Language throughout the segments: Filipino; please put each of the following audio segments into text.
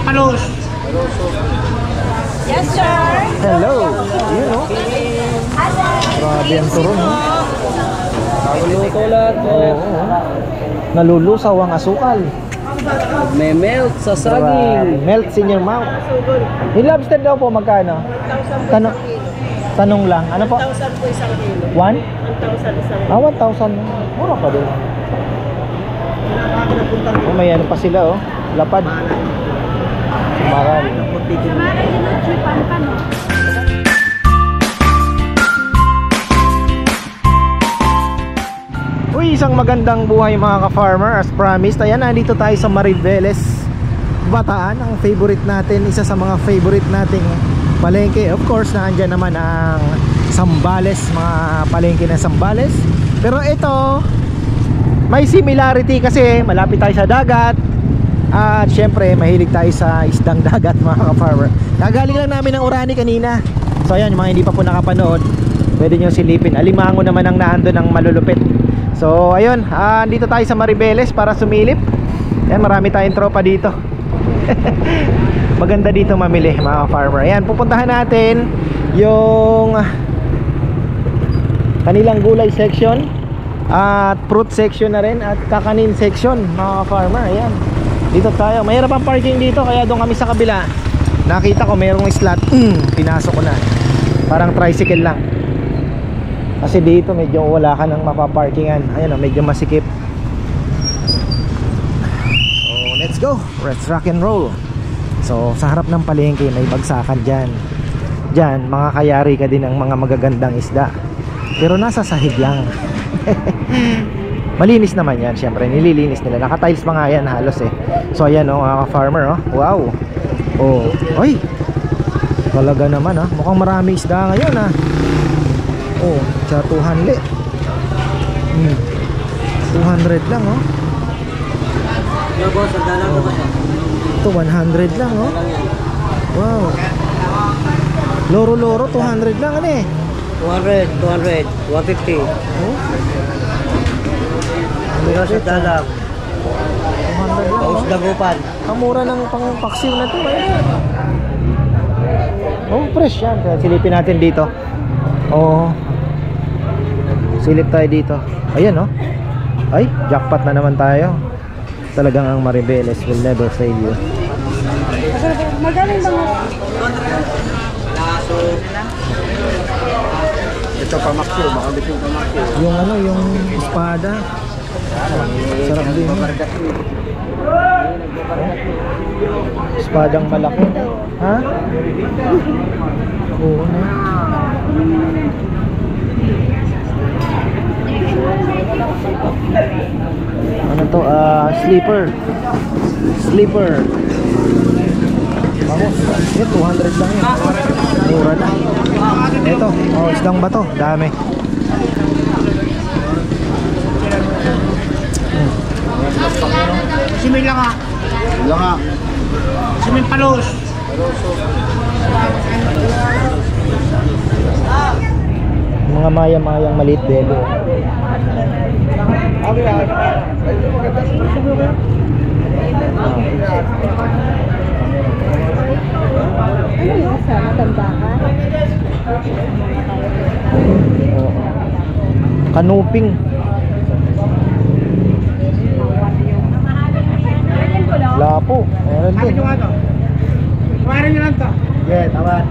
Palos. Yes, sir. Hello. Yun, no? Grabe ang turon, no? Naluto lahat, Oo. Nalulusaw ang asukal. may melt sa Grabe. saging. Melts in your mouth. Yung lobster daw po, magkano? Tanong lang. Ano po? 1,000 po isang kilo. 1? 1,000 isang kilo. 1,000. Mura pa din. Oh, may ano pa sila, oh. Lapad. Maral. Mara yun ang chipan pa, no? Uy, isang magandang buhay mga ka-farmer. As promised, ayan, nandito tayo sa Mariveles, Bataan. Ang favorite natin, isa sa mga favorite nating palengke. Of course, naandyan naman ang Zambales, mga palengke ng Zambales. Pero ito, may similarity kasi malapit tayo sa dagat. At syempre, mahilig tayo sa isdang dagat mga ka-farmer. Kagaling lang namin ng Orani kanina. So ayan, yung mga hindi pa po nakapanood, pwede nyo silipin. Alimango naman ang naando ng malulupit. So ayun, dito tayo sa Mariveles para sumilip. Ayan, marami tayong tropa dito. Maganda dito mamili mga farmer. Ayan, pupuntahan natin yung kanilang gulay section at fruit section na rin at kakanin section mga farmer. Ayan, dito tayo. Mayroon pang parking dito kaya doon kami sa kabila. Nakita ko mayroong slot. Pinasok ko na. Parang tricycle lang. Kasi dito medyo wala ka nang mapaparkingan. Ayan o, medyo masikip. So let's go, let's rock and roll. So sa harap ng palengke may bagsakan dyan. Dyan makakayari ka din ng mga magagandang isda. Pero nasa sahig lang. Malinis naman yan, syempre nililinis nila. Naka-tiles pa nga yan halos eh. So ayan o, mga farmer oh. Wow. Oh, oy. Talaga naman ah. Mukhang marami isda ngayon ah. Oh, sa 200. 200 lang oh. Ito 100 lang oh. Wow. Loro-loro 200 lang ano eh. 200, 150. Oh. Mura sa dalag. 200 lang oh. Dagupan. Ang mura ng pang-paksiw na to eh. Oh, fresh yan. Kaya silipin natin dito. Oh. Silip tayo dito. Ayan oh. Ay, jackpot na naman tayo. Talagang ang Mariveles will never fail you. Magaling ba? Ito pamakso, baka dito yung pamakso. Yung ano, yung espada. Sarap din. Espadang malaki. Ha? Oo na. Ano to? Sleeper. Sleeper. Vamos. Ito, 200 lang yun. Mura na. Ito, oh, isdang bato. Dami. Simin lang ha. Lang nga. Simin Palos. Mga maya-mayang maliit bebe. Ano yung sa matanda ka? Kanuping. Lapo. Meron Sabi din. nyo nga to. Kumarin nyo lang to. Yeah, tawad.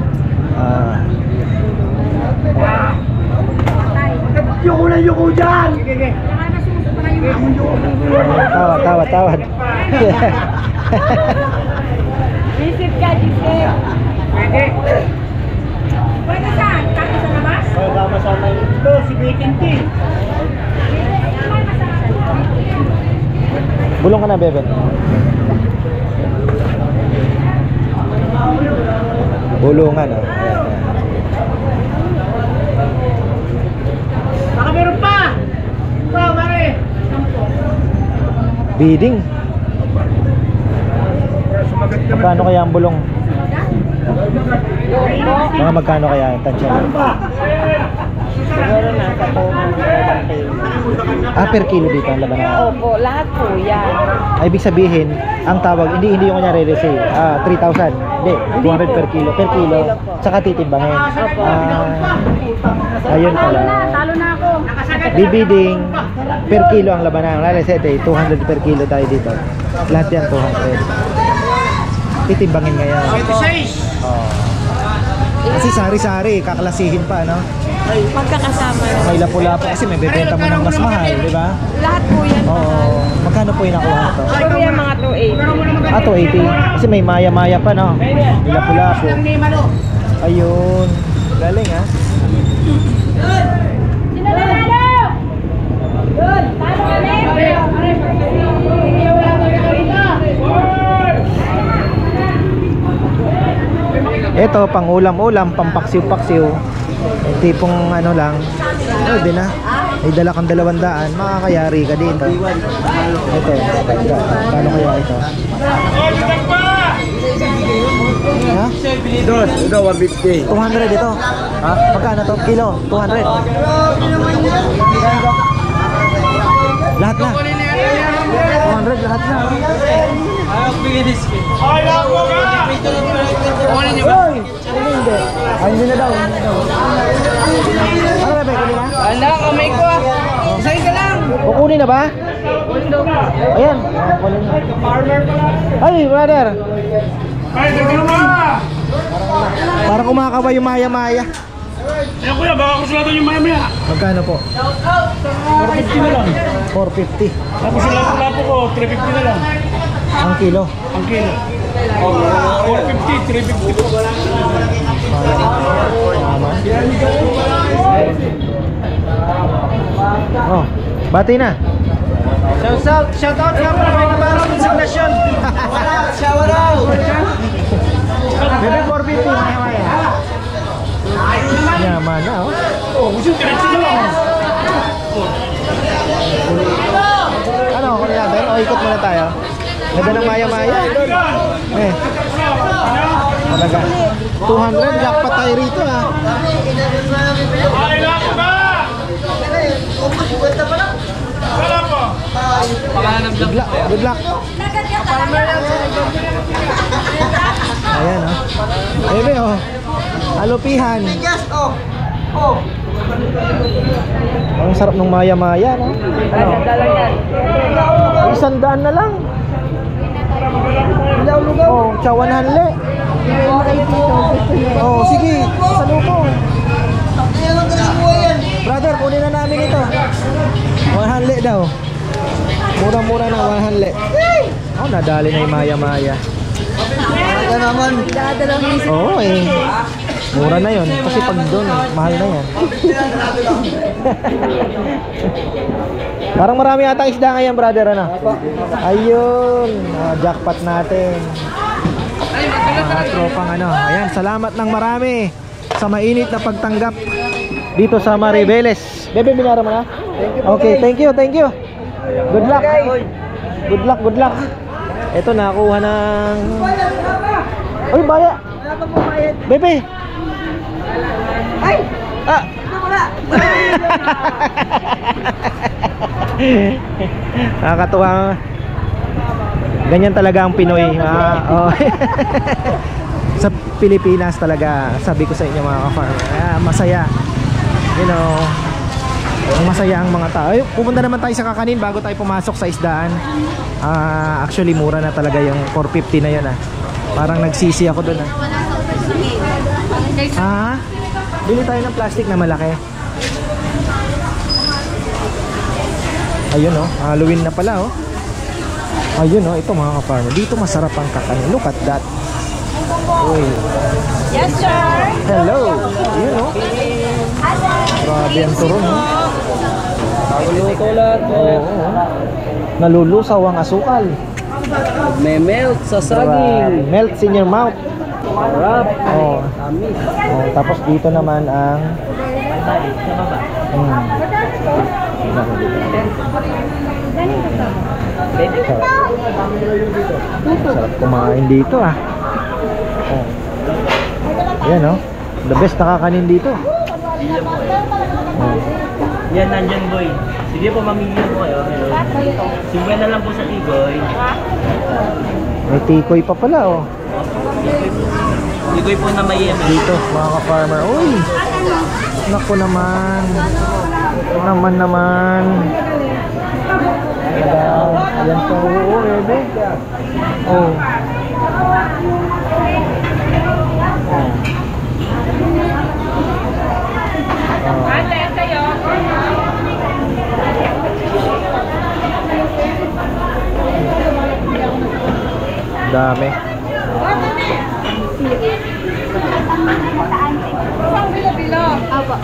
Yuko na yuko dyan! Sige. Tawad. Visit ka, Giselle. Pwede. Pwede saan? Kami sa labas? Tama sa tayo. Ito, si Baking Tea. Bulong ka na, bebe. Bulungan, oh. Ayan. Baka meron pa! Ito, mare. Bidding. Magkano kaya ang bulong? Mga magkano kaya ang tansya? Siguro nasa 200. Per kilo dito ang labanan. Opo, lahat po yan. Ay, ibig sabihin, ang tawag, hindi yung kunyari resale, 3,000. Hindi, 200 per kilo. Per kilo, saka titimbangin. Ayun pala. Talo na ako. Bibiding per kilo ang labanan. Lalasete, 200 per kilo tayo dito. Lahat yan, 200. Titimbangin ngayon. 26. Oh. Kasi sari-sari, kaklasihin pa, no? Magkakasama na. May lapu-lapu kasi may bebenta mo ng mas mahal, di ba? Lahat po yan. Oo. Magkano po yung nakuha nito? Siguro yan mga 280. 280. Kasi may maya-maya pa, no? May lapu-lapu. Ayun. Galing, ha? Sino na lalo? Yun. Talo kami. Ito, pang ulam-ulam, pampaksiw-paksiw. Yung tipong ano lang, pwede na. May dala kang 200, makakayari ka din. Ito, paano kaya ito? Ha? Dos, ito, 150. 200 ito. Ha? Magkano to? Kilo? 200. Lahat na. 200 lahat na. Ay, ako ka! Hoy! Hindi. Ay, hindi na daw. Ano ba, kunin na? Wala, kamay ko ah. Sa'yo ka lang. Kukunin na ba? Ayan. Kunin na. Ay, brother. Ay, dagdag mo! Parang kumakaway yung maya-maya. Ayan kuya, baka kusulatan yung maya-maya. Magkano po? 450 na lang. 450. Tapos yung lapo-lapo ko, 350 na lang. Ang kilo. Ang kilo. 450, 350 po. Oh, bati na. Shout out nga pala kay Navarro Insignation. Shower out! Bebe 450 maya-maya. Yaman na, oh. Oh, gusto diretso na lang. Ano, kunin natin? O, ikot muna tayo. Ganda ng maya-maya. Eh. Talaga. 200, jackpot tayo rito, ha. Ay, ako ka! Wala po. Good luck, good luck. Ayan, oh. Bebe, oh. Alupihan. Ang sarap ng maya-maya, no? Ano? 100 na lang. Oh, chawan hanle. Oh, sige. Salubong. Brother, kunin na namin ito. 100 daw. Mura-mura na 100. Oh, nadali na yung maya-maya. Ito naman. Oo, eh. Mura na yun. Kasi pag doon, mahal na yan. Parang marami atang isda ngayon, brother, ano? Ayun. Jackpot natin. Tropang ano. Ayan, salamat ng marami sa mainit na pagtanggap dito sa Mariveles. Bebe, binara mo na? Okay, thank you, thank you. Good luck. Good luck, good luck. Ito, nakuha ng... Uy, baya. Bebe. Ay! Ah! Nakakatuwa. Ganyan talaga ang Pinoy. Oh. Sa Pilipinas talaga, sabi ko sa inyo mga ka-farmer, masaya. You know, masaya ang mga tao. Ay, pupunta naman tayo sa kakanin bago tayo pumasok sa isdaan. Actually, mura na talaga yung 450 na yun. Parang nagsisi ako doon. Bili tayo ng plastic na malaki. Ayun, oh, Halloween na pala, oh. Ayun, oh, ito mga ka-farmer. Dito masarap ang kakanin. Look at that. Uy. Yes, sir. Hello. Ayun, oh. Grabe ang turon, oh. Luto lahat. Oo. Nalulusaw ang asukal. May melt sa saging. Melts in your mouth. Harap. Oh. Amis. Oh, tapos dito naman ang sarap kumain dito, ah. Oh. Ayan, oh. The best nakakanin dito. Oh. Yan, nandyan boy. Sige po, mamili po kayo. Simba na lang po sa Tigoy. May tikoy pa pala oh. Tigoy po na may Dito mga ka-farmer. Uy! Naku naman. Naman. Ayan po. Oo, Ebe. Oh. Ate, tayo. Dami. Isang bilo-bilo. Apo.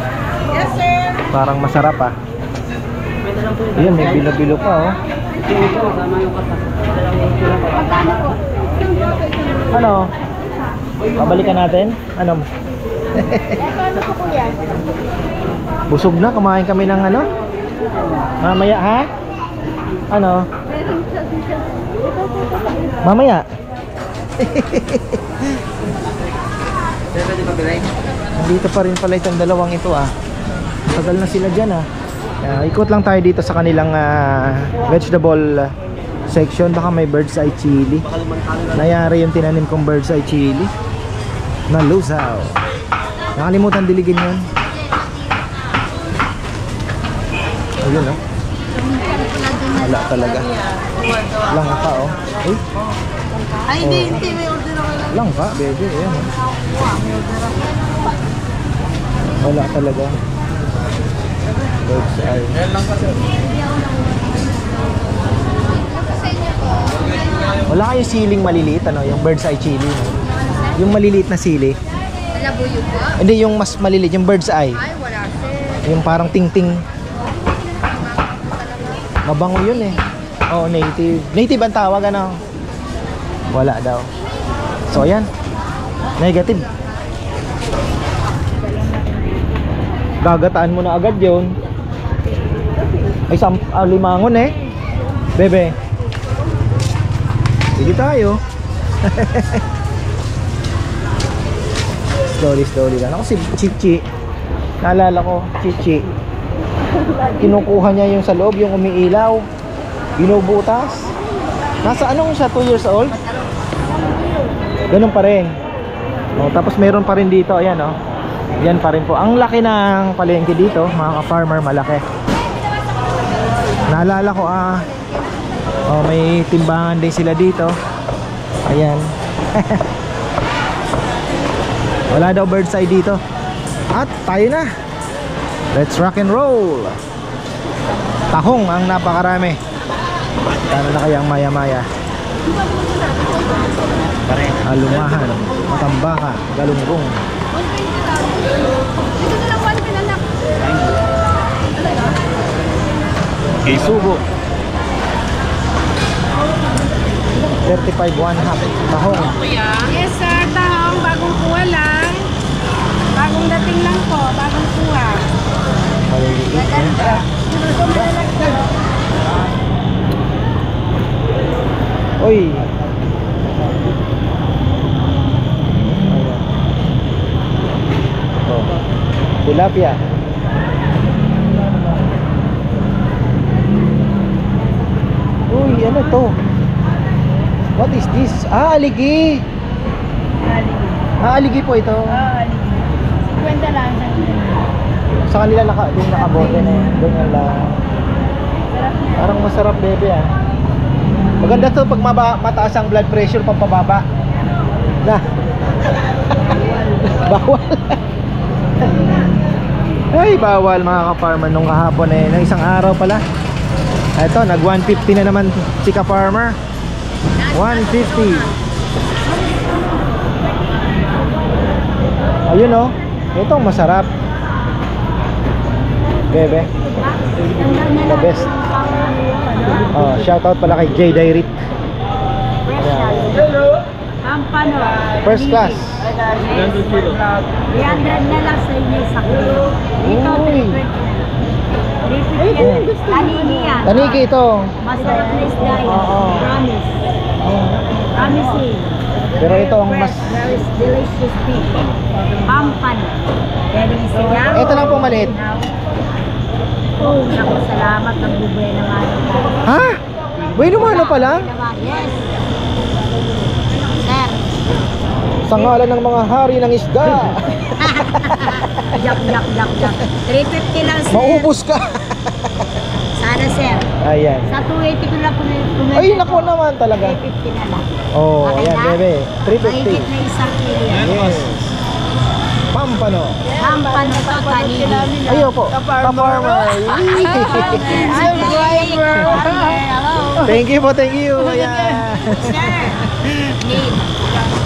Yes, sir. Parang masarap ah. Ayan, may bilo-bilo pa oh. Magkano po? Ano? Babalikan natin? Ano? Ano po po yan? Busog na, kumain kami ng ano? Mamaya ha? Ano? Mamaya. Dito pa rin pala itong dalawang ito ah. Tagal na sila dyan ah. Ikot lang tayo dito sa kanilang vegetable section. Baka may bird's eye chili. Nayari yung tinanim kong bird's eye chili. Nalusaw. Nakalimutan diligin yun. Ayun oh. Wala talaga. Langka oh. Uy. Ay, hindi. May order ako lang. Langka, baby. Ayan oh. Wala talaga. Bird's eye. Wala kayo siling maliliit ano? Yung bird's eye chili no? Yung maliliit na sili. Labuyo po? Hindi, yung mas maliliit, yung bird's eye. Ay, wala, sir. Yung parang ting-ting. Mabango yun eh. Oo, native. Native ang tawag ano? Wala daw. So ayan. Negative. Gagataan mo na agad yun. Ay, limangon eh. Bebe. Sige tayo. Slowly lang. Ako si Chichi. Naalala ko, Chichi. Kinukuha niya yung sa loob, yung umiilaw. Binubutas. Nasa anong siya? 2 years old? Ganun pa rin. Tapos meron pa rin dito. Ayan oh. Yan pa rin po. Ang laki ng palengke dito. Mga ka-farmer, malaki. Naalala ko may timbangan din sila dito. Ayan. Wala daw bird's eye dito. At tayo na. Let's rock and roll. Tahong ang napakarami. Kano na kaya ang maya-maya? Alumahan, matambaka, galunggong. Isugo 35 1 half. Tahong. Yes, sir. Tahong. Bagong kuha lang. Bagong dating lang po. Bagong kuha. Maliliit. Ganda. Uy. Oh. Tilapia. Uy, ano to? What is this? Aligi. Aligi po ito. Kwenta lang. Sa kanila yung nakabote na yan. Ganyan lang. Parang masarap, bebe ah. Maganda to pag mataas ang blood pressure, pampababa. Na. Bawal. Ay, bawal mga ka-farmer nung kahapon eh. Nung isang araw pala. Ito, nag 150 na naman si ka-farmer. 150. Ayun oh. Ito masarap. Bebe. The best. Oh, shout out pala kay Jay Dairit. Hello. Pampano. First class. 300 na lang sa inyo sa kilo. Dito, Uy. 350. Tanigi yan. Tanigi ito. Masarap na isda yan. Oo. Promise. Promise eh. Pero ito ang mas There is delicious fish. Pampano. Pwede isigaw. Ito lang po maliit. Naku, salamat. Nagbubuhay naman. Ha? Bueno mo ano pa lang? Yes. Sir. Sa ngalan ng mga hari ng isda. Jak. 350 lang, sir. Maubos ka. Sana, sir. Ayan. Sa 280 ko lang pumunta. Ay, naku naman talaga. 350 na lang. Oh, Okay ayan, na? bebe. 350. Mahigit na isang kilo yan. Yes. Pampano. Hampan na to, kanina. Ayo po. Ka-farmer. Hello. Thank you po, thank you. Ayan. Sir. Need.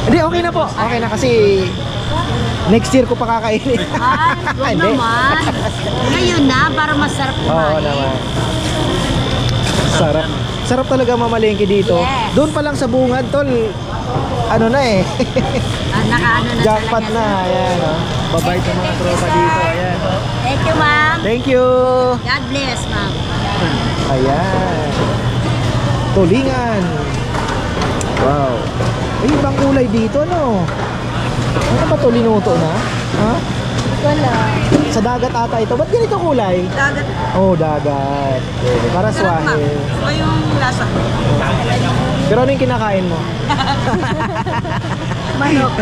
Hindi, okay na po. Okay na kasi next year ko pa kakainin. Huwag Hindi. naman. Ngayon na, para masarap Oo kumain. naman. Sarap. Sarap talaga mamalengke dito. Yes. Doon pa lang sa bungad, tol. Ano na eh. Nakaano na Jackpot talaga. na. Ayan, oh. Babait ng mga tropa dito. Ayan. Thank you, ma'am. Thank you. God bless, ma'am. Ayan. Tulingan. Wow. Ay, ibang kulay dito, no? Ano ba ito? Linuto na? Ha? Wala. Sa dagat ata ito. Ba't ganito kulay? Dagat. Oh, dagat. Okay. Para swahil. O yung lasa. Pero ano yung kinakain mo? Manok.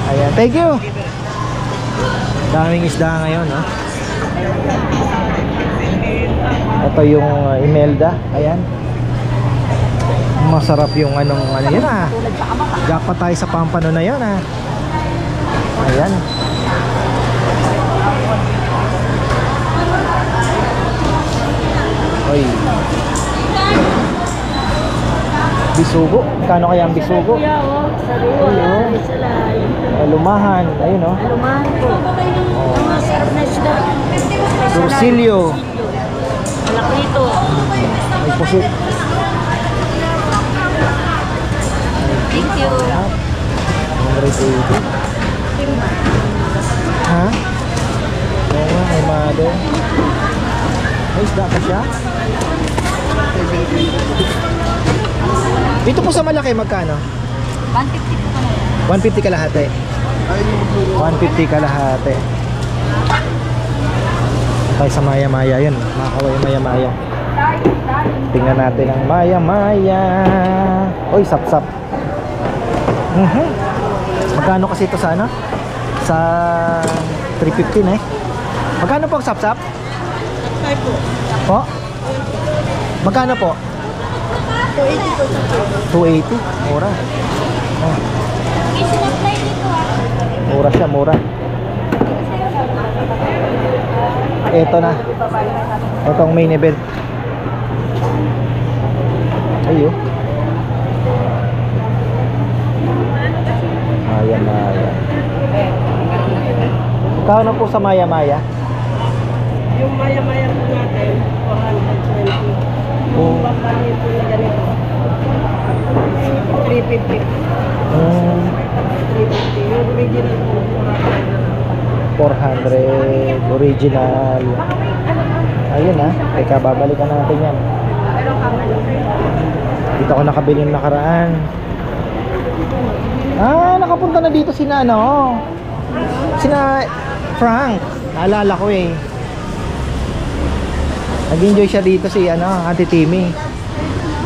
Ayan. Thank you. Daming isda ngayon, no? Ito yung Imelda. Ayan. Masarap yung ano yan ah. Jackpot tayo sa Pampano na yan ah. Ayan. Oy. Bisugo. Kano kaya ang bisugo? Ayun. Lumahan. Ayun oh. Lumahan po. Ang masarap na isda. Dursilio. Malaki ito. May pusit. Thank you. 180. Ha? Oo nga, may mother. May isda pa siya? Dito po sa malaki, magkano? 150 po kami. 150 kalahati. 150 kalahati. Tayo sa maya-maya yun. Makakaway maya-maya. Tingnan natin ang maya-maya. Uy, sap-sap. Magkano kasi ito sa ano? Sa 350 na eh. Magkano po ang sap-sap? Po? Magkano po? 280. Mura. Oh. Mura siya, mura. Ito na. Ito ang main event. Ayun. Maya-maya. Magkano po sa maya-maya? Yung maya-maya po natin, 420. Oh. Yung bakani po na ganito, 350. 350. Yung original po, 400 original. Ayun ah. Teka, babalikan natin yan. Dito ako nakabili ng nakaraan. Ah, nakapunta na dito sina ano. Sina Frank. Naalala ko eh. Nag-enjoy siya dito si ano, Ate Timmy.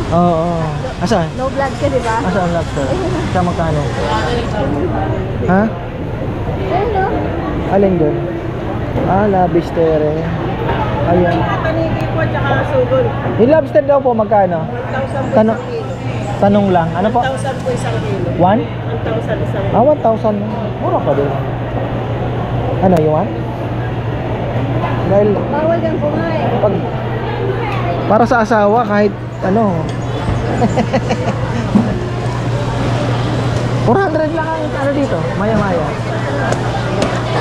Oo. Asa? No vlog ka, di ba? Asa ang lobster? Sa magkano? Ha? Hello. Alin dun? Ah, lobster eh. Ayan. paniki po, tsaka sugol. Yung lobster daw po magkano? 1,000 po Tanong, isang kilo. tanong lang. Ano po? 1,000 po isang kilo. 1? 1,000 isang kilo. Ah, 1,000. Mura pa din. Ano, yung 1? Dahil Bawal kang kumain. pag para sa asawa kahit ano 400 lang ang ano dito, maya-maya.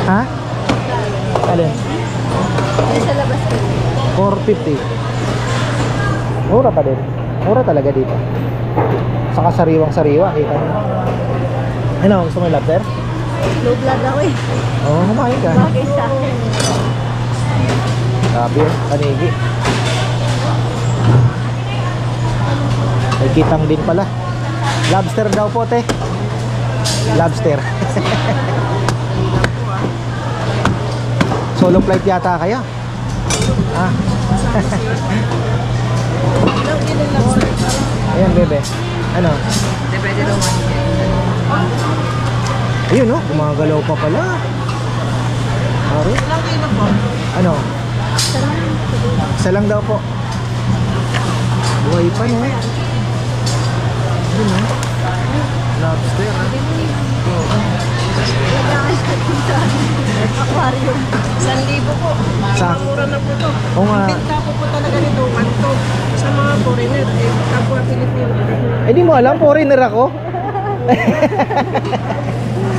Ha? Alin? Sa labas ko. 450. Mura pa din. Mura talaga dito. Saka sariwang-sariwa, kita mo. Ano, gusto mo yung lobster? No vlog ako eh. Oo, kumain ka. Bagay sa akin. Sabi, panigi. May kitang din pala. Lobster daw po, te. Lobster. Solo flight yata kayo. Ah. Ayan, bebe. Ano? Depende daw man. Ayun, no? Gumagalaw pa pala. Ari? Ilang kilo po? Ano? Isa lang daw po. Buhay pa, no? Ayun, no? Lobster, ha? Aquarium. 1,000 po. Sa? Mura na po to. Oo nga. Benta ko po talaga nito, 1,200. Sa mga foreigner, kapwa Pilipino. Eh, di mo alam, foreigner ako.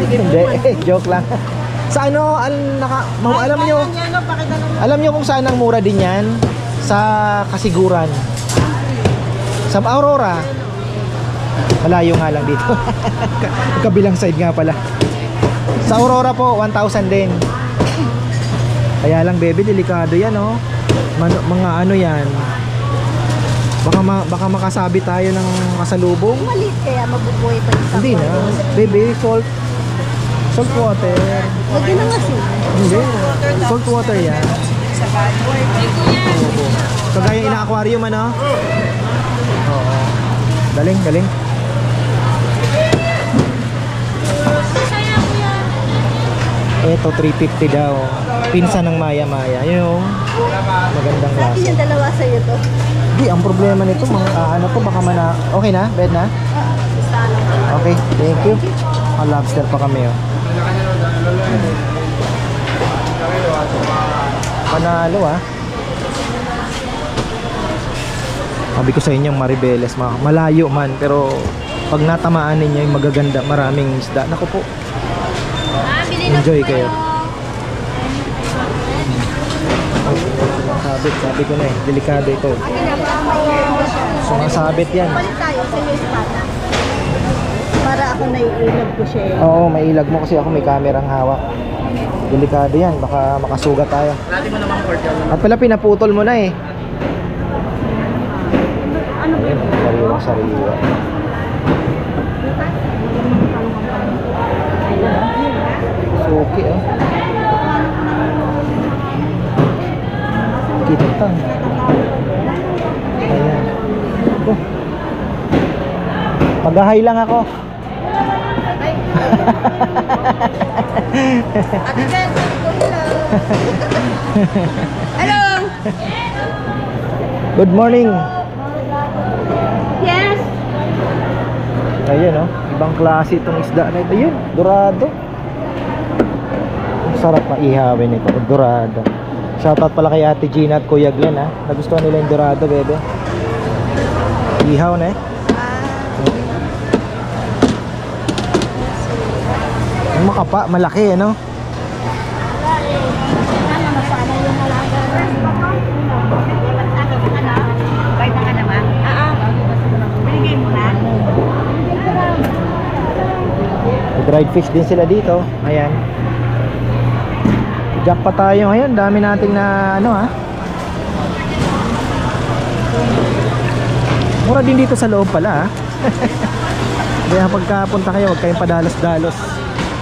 Hindi, joke lang. Sa ano, alam nyo, alam nyo kung saan ang mura din yan? Sa Kasiguran. Sa Aurora. Malayo nga lang dito. Kabilang side nga pala. Sa Aurora po, 1,000 din. Kaya lang, bebe, delikado yan, oh. Mga ano yan. Baka makasabi tayo ng kasalubong. Maliit kaya mabubuhay pa yung Hindi na. Baby, salt water. Lagyan ng asin. Hindi. Salt water yan. Oo. Kagaya ina-aquarium, ano? Oo. Galing. Ito, 350 daw. Pinsan ng maya-maya. Yung magandang Sa akin lasa. yung dalawa sa'yo to. Hindi, ang problema nito, ano to, baka okay na? Bed na? Okay, thank you. Lobster pa kami, oh. Panalo, ah. Sabi ko sa inyo, Maribeles, malayo man, pero pag natamaan ninyo yung magaganda, maraming isda. Naku po. Enjoy kayo. Sabi ko na eh, delikado ito. Sumasabit yan. Palit tayo sa iyo espada. Para ako naiilag ko siya. Oo, may ilag mo kasi ako may kamerang hawak. Delikado yan, baka makasugat tayo. At pala pinaputol mo na eh. Ayun, sariwa. Suki, oh. Kitang. Ayan. Oh. Mag-hi lang ako. Hello! Good morning. Yes! Ayan, oh. Ibang klase itong isda na ito. Ayun, dorado. Ang sarap na ihawin ito. Dorado. Shoutout pala kay Ate Gina at Kuya Glenn, ha. Nagustuhan nila yung dorado, bebe. Ihaw na eh. Ang makapa, malaki, ano? Dried fish din sila dito. Ayan. Jackpot tayo ngayon. Dami nating na ano, ha. Mura din dito sa loob pala, ha. Kaya pagkapunta kayo, huwag kayong padalos-dalos.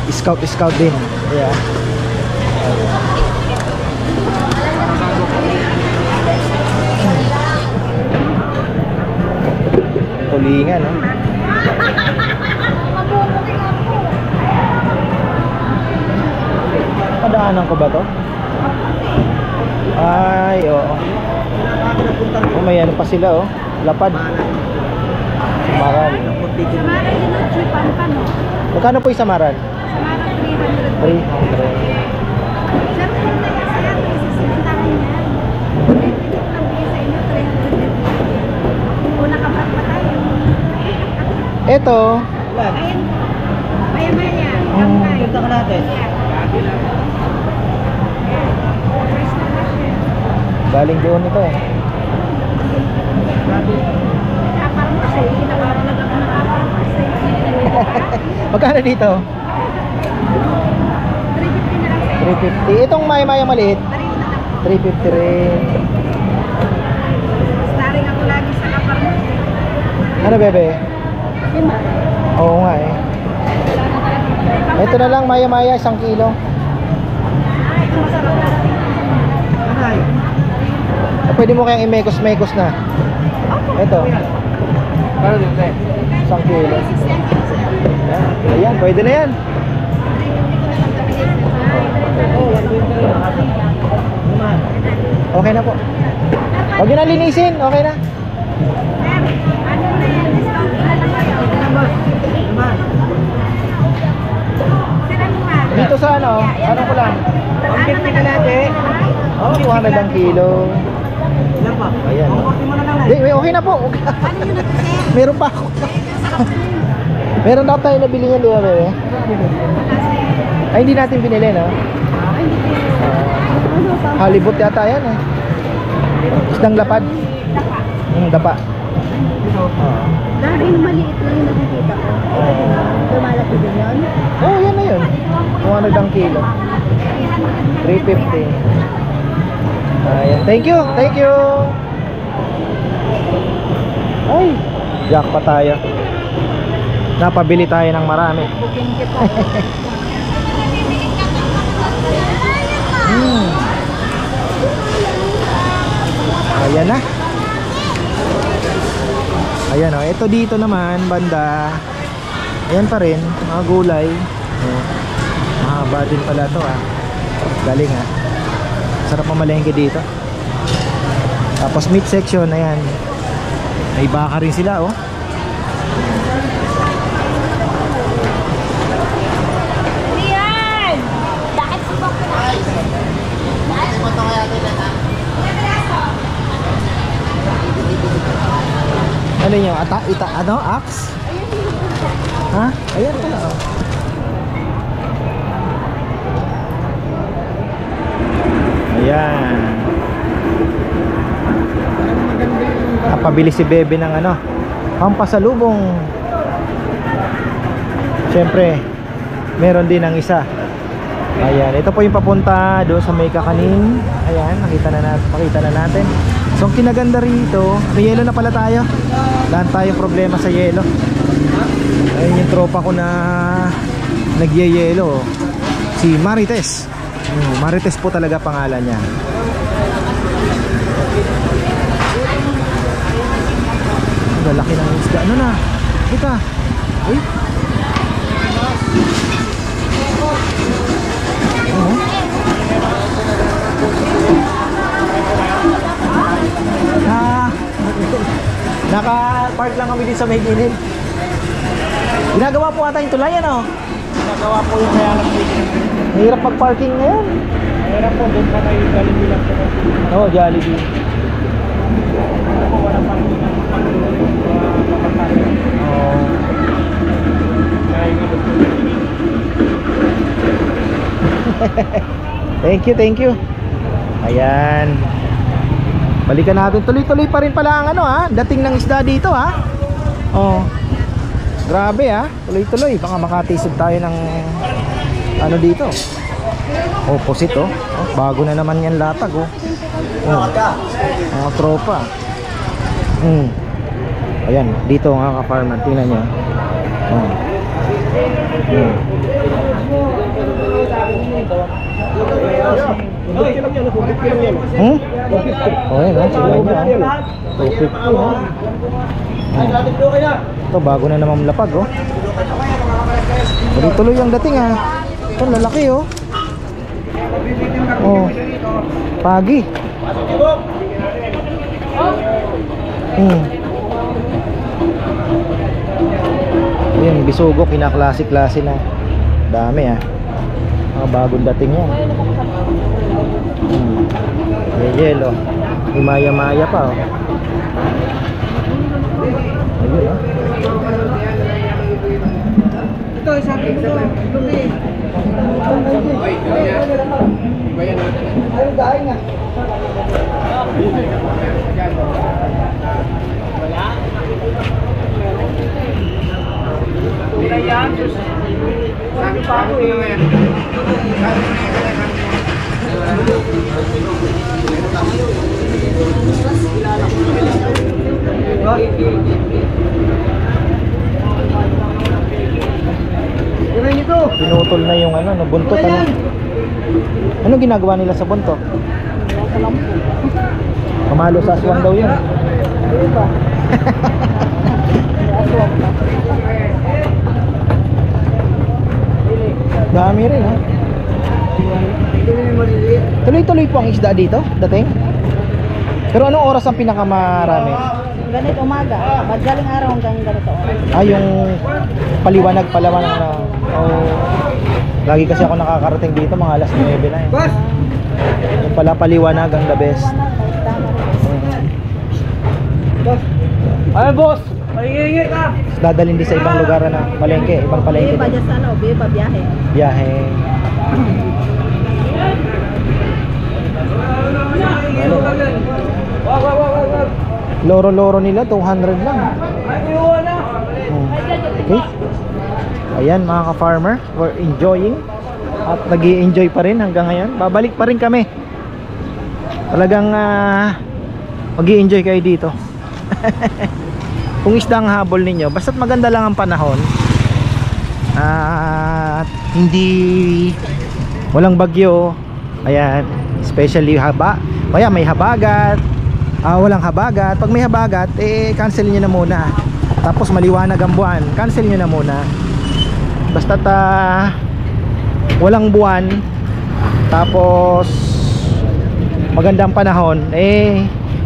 Scout din. Ayan. Tulingan, no? Padaanan ko ba to? Ay, oo. Oh, may ano pa sila, oh. Lapad. Samaran. Samaran din ang chipan pa, no? Magkano po yung samaran? Samaran 300. 300. Sir, kung kaya sa'yo, isisintahan niya. Ito ang bigay sa inyo, 300. Kung nakabat pa tayo. Ito. Ayun. Maya-maya. Gamay. Ganda ka natin. Galing doon ito, eh. Magkano dito? 350. Itong maya-maya maliit? 350 rin. Staring ako lagi sa kaparmo. Ano, bebe? Oo nga, eh. Ito na lang, maya-maya, 1 kilo. Anay. pwede mo kayang imekos-mekos na. Ito. Paano dito eh? 1 kilo. 60 ang kilo, sir. Ayan, pwede na yan. Okay na po. Huwag nyo na linisin, okay na. Dito sa ano ko lang. Ang 50 ka natin. Oh, 200 ang kilo. Ilan pa? Ayan. Kumpulsin mo na lang Di, okay na po. Meron pa ako. Meron na tayo nabili niyan, di ba, bebe? Ay, hindi natin binili, no? Halibut yata yan, eh. Isdang lapad. Dapa. Dahil maliit lang yung nakikita ko. Lumalaki din yun. Oh, yan na yun. 200 ang kilo. 350. Ayan. Thank you. Thank you. Ay, jackpot tayo. Napabili tayo ng marami. Ayan na. Ayan o. Ito dito naman, banda. Ayan pa rin, mga gulay. Mahaba din pala to ah. Galing ah. Sarap mamalengke dito. Tapos meat section, ayan. May baka rin sila oh. Rian! Bakit subok ko na? Ano nyo? Ano? Axe? Ha? Ayan pala oh. Ayan. Napabili si Bebe ng ano, pampasalubong. Siyempre meron din ang isa. Ayan, ito po yung papunta doon sa may kakanin. Ayan, pakita na natin. So ang kinaganda rito, may yelo na pala tayo. Wala tayong problema sa yelo. Ayun yung tropa ko na nagyeyelo, si Marites. Marites po talaga pangalan niya. Ang laki ng isda. Ano na? Kita. Uy. Naka-park lang kami din sa may gilid. Ginagawa po ata yung tulay, ano? Nagawa po yung kaya nag-ticket. Mahirap mag-parking ngayon. Meron po, doon pa kayo Jollibee lang po. Oo, Jollibee. Ako, wala pang papatayo. Oo. Kaya nga doon po. Thank you. Ayan. Balikan natin. Tuloy-tuloy pa rin pala ang ano ha. Dating ng isda dito ha. Oh. Grabe ha. Tuloy-tuloy. Baka makatisod tayo ng ano dito. Opposite oh. Bago na naman yan latag oh. Mga tropa. Ayan. Dito mga ka-farmer. Tingnan nyo. Oh, yun ha, sila niya 250 ha. Ito bago na naman lapag oh. Tuloy-tuloy ang dating ha. Ito lalaki oh. Oh, pagi. Ayan, bisugo, kinaklase-klase na. Dami ha. Bagong dating yan. May yelo. May maya-maya pa oh. Ayun oh. Ito, isa akin ito. Lupi. Ayun dahil nga. Kaya, sabi pa ako eh. Pinutol na yung ano, buntot ano. Ano ginagawa nila sa buntot? Mamalo sa aswang daw yun. Dami rin ha. Tuloy-tuloy po ang isda dito, dating. Pero anong oras ang pinakamarami? Ganit umaga. Madaling araw hanggang ganito oras. Ah, yung paliwanag na. Oh. Lagi kasi ako nakakarating dito mga alas 9 na eh. Boss! Yung pala paliwanag ang the best. Boss! Ay, boss! Pahingi ka! Dadalhin din sa ibang lugar na palengke, ibang palengke. Biba dyan sa ano, biba biyahe. Biyahe. Loro-loro nila 200 lang. Okay. Ayan mga ka-farmer, we're enjoying at nag-i-enjoy pa rin hanggang ngayon. Babalik pa rin kami. Talagang mag-i-enjoy kayo dito. Kung isda ang habol ninyo, basta't maganda lang ang panahon at hindi walang bagyo. Ayan, especially kaya may habagat, walang habagat. Pag may habagat, cancel nyo na muna. Tapos maliwanag ang buwan, cancel nyo na muna. Basta't walang buwan, tapos magandang panahon,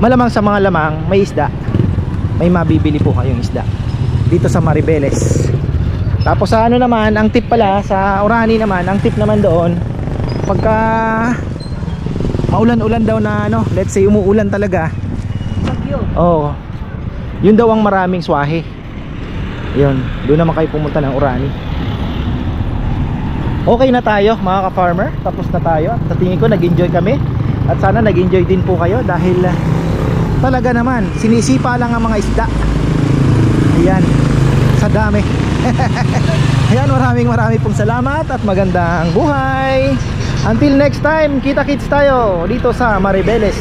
malamang sa mga lamang may isda. May mabibili po kayong isda dito sa Maribeles. Tapos sa ano naman, ang tip pala sa Orani naman, ang tip naman doon, pagka maulan-ulan daw na ano, let's say umuulan talaga. Oo. Yun daw ang maraming swahe. Yun, doon naman kayo pumunta ng Orani. Okay na tayo mga ka-farmer, tapos na tayo. Sa tingin ko nag-enjoy kami at sana nag-enjoy din po kayo dahil talaga naman sinisipa lang ang mga isda. Ayan, sa dami. Ayan, maraming pong salamat at magandang buhay. Until next time, kita-kits tayo dito sa Maribeles.